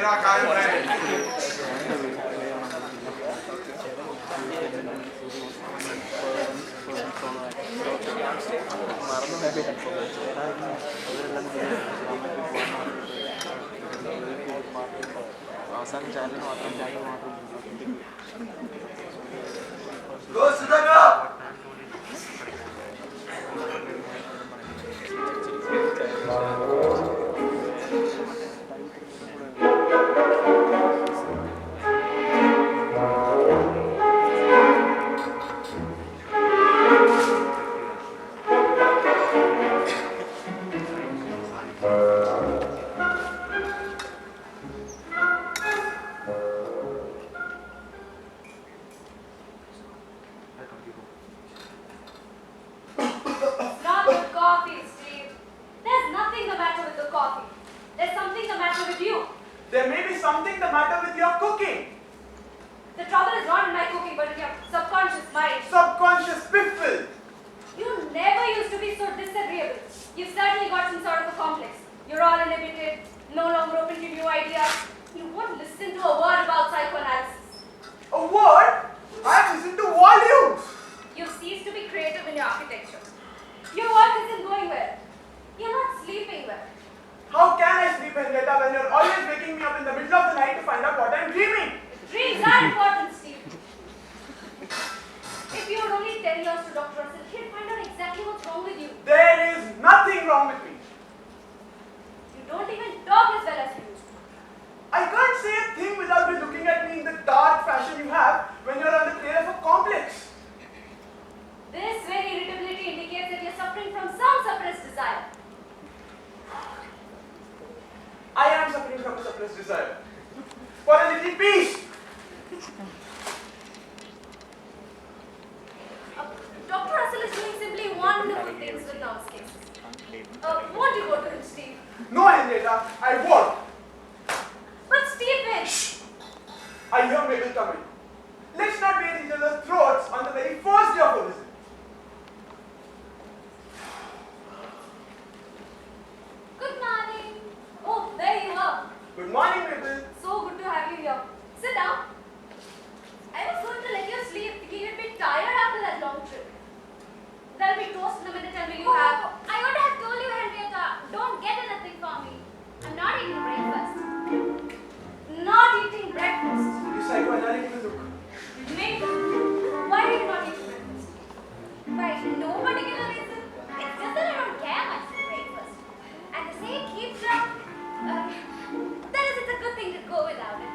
मेरा कायम है। Go Sudhaka! There may be something the matter with your cooking. The trouble is not in my cooking, but in your subconscious mind. Subconscious piffle. You never used to be so disagreeable. You've certainly got some sort of a complex. You're all inhibited, no longer open to new ideas. You won't listen to a word about psychoanalysis. A word? I have listened to volumes. You've ceased to be creative in your architecture. Your work isn't going well. You're not sleeping well. How can I sleep, Henrietta, when you're always waking me up in the middle of the night to find out what I'm dreaming? Dreams are important, Steve. If you would only tell yours to Dr. Russell, he'd find out exactly what's wrong with you. There is nothing wrong with me. You don't even talk as well as you used to. I can't say a thing without you looking at me in the dark fashion you have when you're on the trail of a complex. This very irritability indicates that you're suffering from some suppressed desire. I am suffering from a suppressed desire. For a little peace. Dr. Russell is doing simply wonderful things with nervous cases. Won't you go to him, Steve? No, Henrietta, I won't. But Stephen! Shh! I hear Mabel coming. Let's not raise each other's throats on the very first day of a visit. Good morning. Oh, there you are. Good morning, Mabel. So good to have you here. Sit down. I was going to let you sleep, thinking you'd be tired after that long trip. There'll be toast in a minute, and will you have... I would have told you, Henrietta, don't get anything for me. I'm not eating breakfast. Not eating breakfast. You psychoanalytical look. Maybe. Why are you not eating breakfast? By no particular reason. It's just that I don't care much for breakfast. And the say it keeps up. That is, it's a good thing to go without it.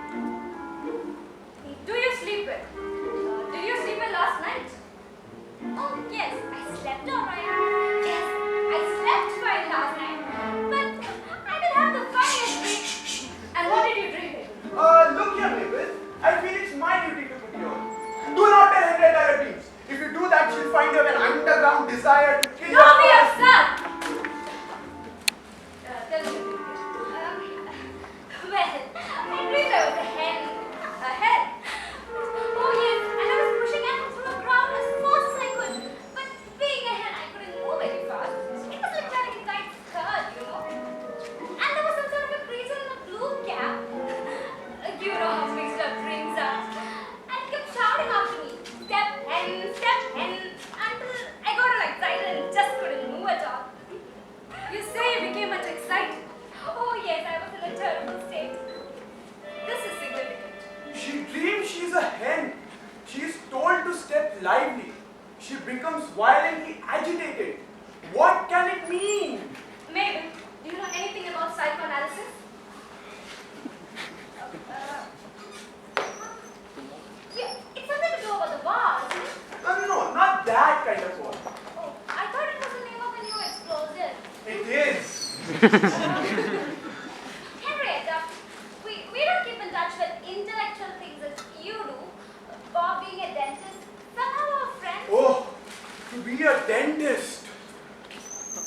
Do you sleep well? Did you sleep well last night? Oh, yes, I slept alright. Yes, I slept fine last night. But I did have the funniest dream. And what did you dream? Look here, Mabel. I feel it's my duty to put you on. Do not tell Henrietta your dreams. If you do that, she'll find you an underground desire to kill Don't be your upset! Tell me. Well, I dreamed I was a hen. A hen? Oh, yes, and I was pushing at him through a crowd as fast as I could. But being a hen, I couldn't move very fast. It was like wearing a tight skirt, you know. And there was some sort of a creature in a blue cap. You know how mixed up dreams are. And he kept shouting after me, step hen, until I got all excited and just couldn't move at all. You say you became much excited. Oh, yes, I was in a terrible state. This is significant. She dreams she's a hen. She is told to step lively. She becomes violently agitated. What can it mean? Mabel, do you know anything about psychoanalysis? Yeah, it's something to do about the bar, isn't it? No, not that kind of one. Oh, I thought it was the name of a new explosive. It is. Henrietta, we don't keep in touch with intellectual things as you do. Bob being a dentist, somehow our friends. Oh, to be a dentist.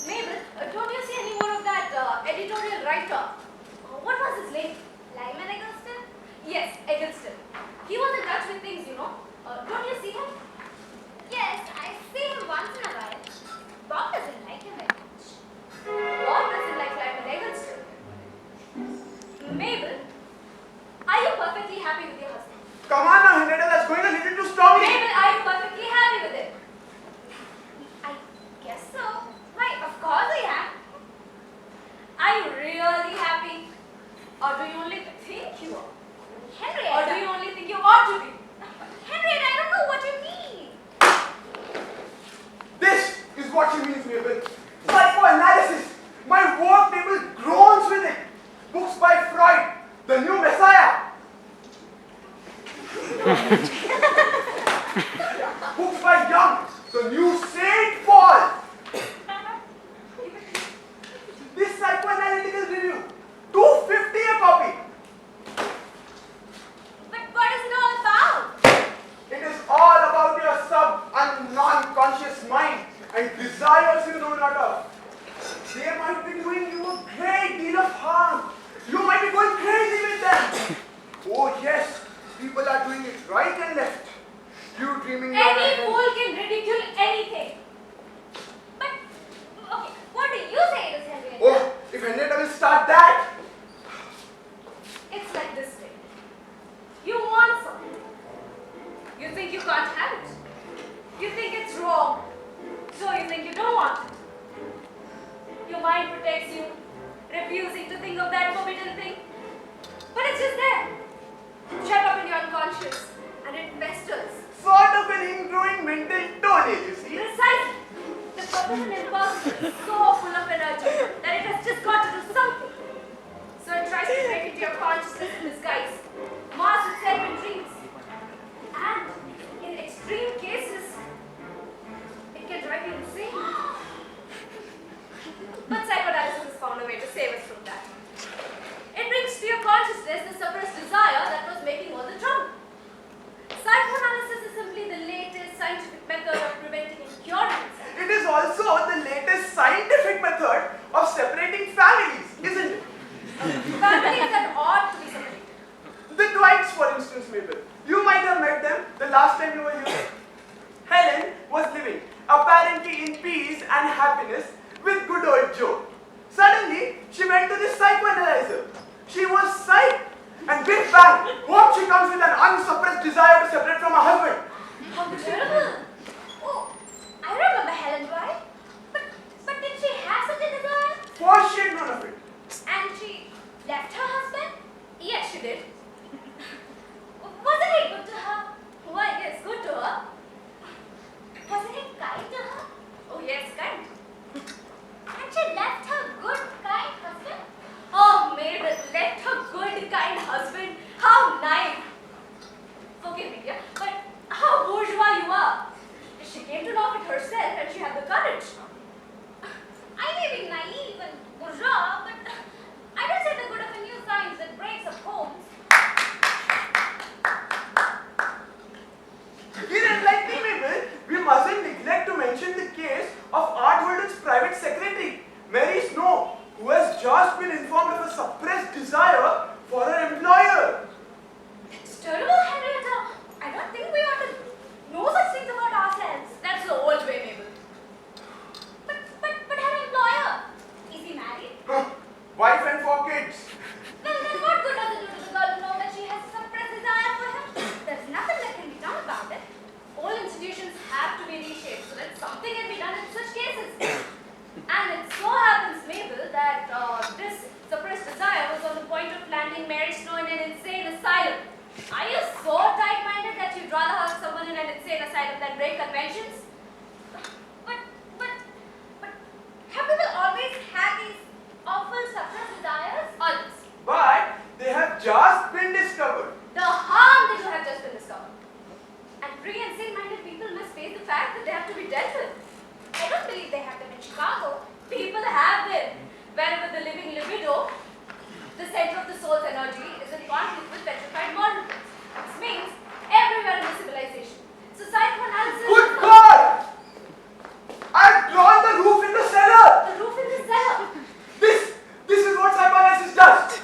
Mabel, don't you see any more of that editorial writer? What was his name? Lyman Eggleston? Yes, Eggleston. He was in touch with things, you know. Don't you see him? Yes, I see him once in a while. Bob doesn't like him very much. Bob doesn't like Lyman Eggleston. happy with your husband? Come on now, Henrietta, that's going a little too strongly. Mabel, are you perfectly happy with it? I guess so. Why, of course I am. Are you really happy? Or do you only think you are? Henrietta. Or do you only think you ought to be? Henrietta, I don't know what you mean. This is what she means, Mabel. Psychoanalysis. My work table groans with it. Books by Freud, the new Messiah. Books by Young, the new Saint Paul. This psychoanalytical review, $2.50 a copy. But what is it all about? It is all about your sub and non-conscious mind and desires you know not of. They might be doing you a great deal of harm. You might be going crazy with them. Oh yes, people are doing it right and left. You dreaming down Any ahead. fool can ridicule anything. But, okay, what do you say it is, Henrietta? Oh, if Henrietta will start that. It's like this way. You want something. You think you can't have it. You think it's wrong. So you think you don't want it. Your mind protects you, refusing to think of that forbidden thing. But it's just there. Shut up in your unconscious, and it festers. Sort of an ingrowing mental toenail, you see. Precisely. The forbidden impulse is so full of energy that it has just got to do something. So it tries to break into your consciousness in disguise, mask itself in dreams. And in extreme cases, it can drive you insane. But psychoanalysis has found a way to save us from that. It brings to your consciousness the suppressed desire that was making all the trouble. Psychoanalysis is simply the latest scientific method of preventing and curing itself. It is also the latest scientific method of separating families, isn't it? Families that ought to be separated. The Dwights, for instance, Mabel. You might have met them the last time you were here. Helen was living, apparently in peace and happiness, with good old Joe. Suddenly, she went to this psychoanalyzer. She was psyched. And big bang, whom she comes with an unsuppressed desire to separate from her husband. How terrible. Oh, I remember Helen, right? But did she have such a desire? For she had none of it. And she left her husband? Yes, she did. Wasn't he good to her? Why, yes, good to her. Wasn't he kind to her? Oh, yes, kind. And she left her good, kind husband? Oh, Mabel, left her good, kind husband. How naive. Forgive me, dear, but how bourgeois you are. She came to know of it herself and she had the courage. I may be naive and bourgeois, but I don't say the good of a new science that breaks up homes. Like me, Mabel, we mustn't neglect to mention the case of Art Holden's private secretary, Mary Snow, who has just been informed of a suppressed desire for her employer. It's terrible, Henrietta. I don't think we ought to know such things about ourselves. That's the old way, Mabel. But her employer, is he married? Wife and 4 kids. Well, then what good does it do to the girl to know that she has suppressed desire for him? There's nothing that can be done about it. All institutions have to be reshaped so that something can be done in such cases. And it so happens, Mabel, that this suppressed desire was on the point of landing Mary Snow in an insane asylum. Are you so tight-minded that you'd rather have someone in an insane asylum than break conventions? But have people always had these awful suppressed desires? Always. But they have just been discovered. The harm that you have just been discovered. And free and sane-minded people must face the fact that they have to be dealt with. I don't believe they have them in Chicago. People have them. Wherever the living libido, the center of the soul's energy, is in conflict with petrified modern things. This means everywhere in the civilization. So psychoanalysis... Good God! I've drawn the roof in the cellar! The roof in the cellar. This is what psychoanalysis does.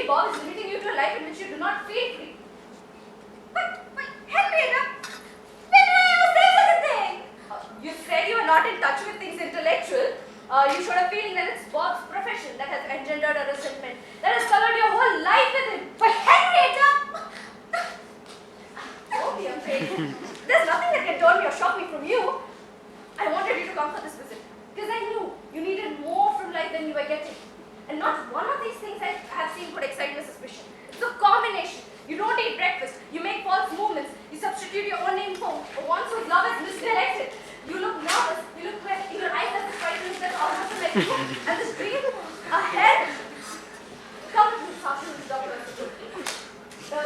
Maybe Bob is limiting you to a life in which you do not feel free. But Henrietta, when did I ever say such a thing? You said you are not in touch with things intellectual. You showed a feeling that it's Bob's profession that has engendered a resentment that has colored your whole life with him. But Henrietta! Don't be afraid. There's nothing that can turn me or shock me from you. I wanted you to come for this visit because I knew you needed more from life than you were getting. And not one of these things I have seen could excite my suspicion. It's a combination. You don't eat breakfast. You make false movements. You substitute your own name for one whose love is misdirected. You look nervous. You look wet. In your eyes there's this frightened that almost like you. And this dream ahead. Come with me this afternoon, Doctor.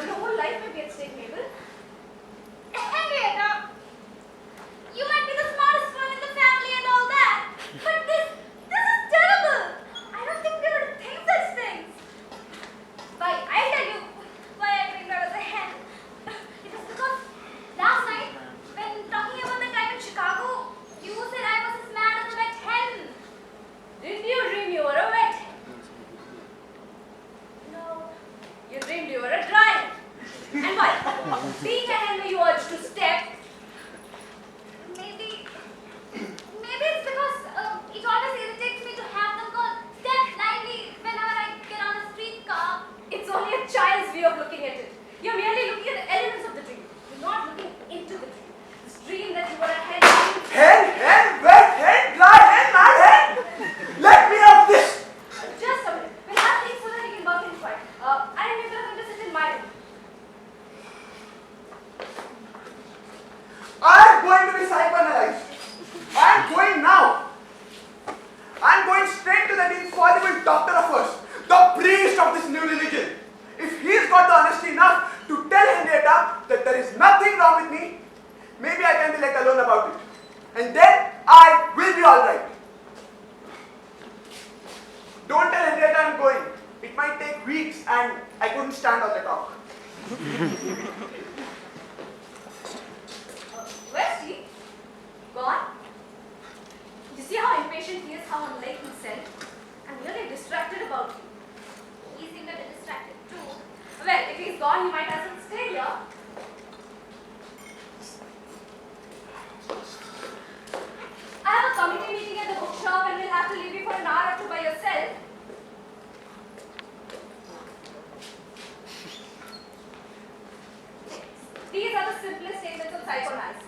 Your whole life may be at stake, Mabel. Henrietta, you might be the smartest one in the family and all that, but this is terrible. I don't think they would think such things. Why, I'll tell you why I dreamed I was a hen. It was because last night, when talking about the time in Chicago, you said I was as mad as a wet hen. Didn't you dream you were a wet hen? No. You dreamed you were a dry hen. And why? Being a hen were you urged to step. Maybe it's because it always irritates me to have them go step blindly whenever I get on a streetcar. It's only a child's way of looking at it. You're merely looking at the elements of the dream. You're not looking into the dream. This dream that you were a hen. Hen, wet hen, dry hen, mad hen. Let me have this. Just a minute. We'll have things so that you can work in quiet. I am going to sit in my room. I'm going to be psychoanalyzed. I'm going now. I'm going straight to that infallible doctor of ours, the priest of this new religion. If he's got the honesty enough to tell Henrietta that there is nothing wrong with me, maybe I can be let alone about it. And then I will be alright. Don't tell Henrietta I'm going. It might take weeks and I couldn't stand all the talk. Where's he? Gone? You see how impatient he is, how unlike himself? I'm really distracted about you. He seemed a bit distracted too. Well, if he's gone, he might as well stay here. I have a committee meeting at the bookshop and we'll have to leave you for an hour or two by yourself. These are the simplest statements of psychoanalysis.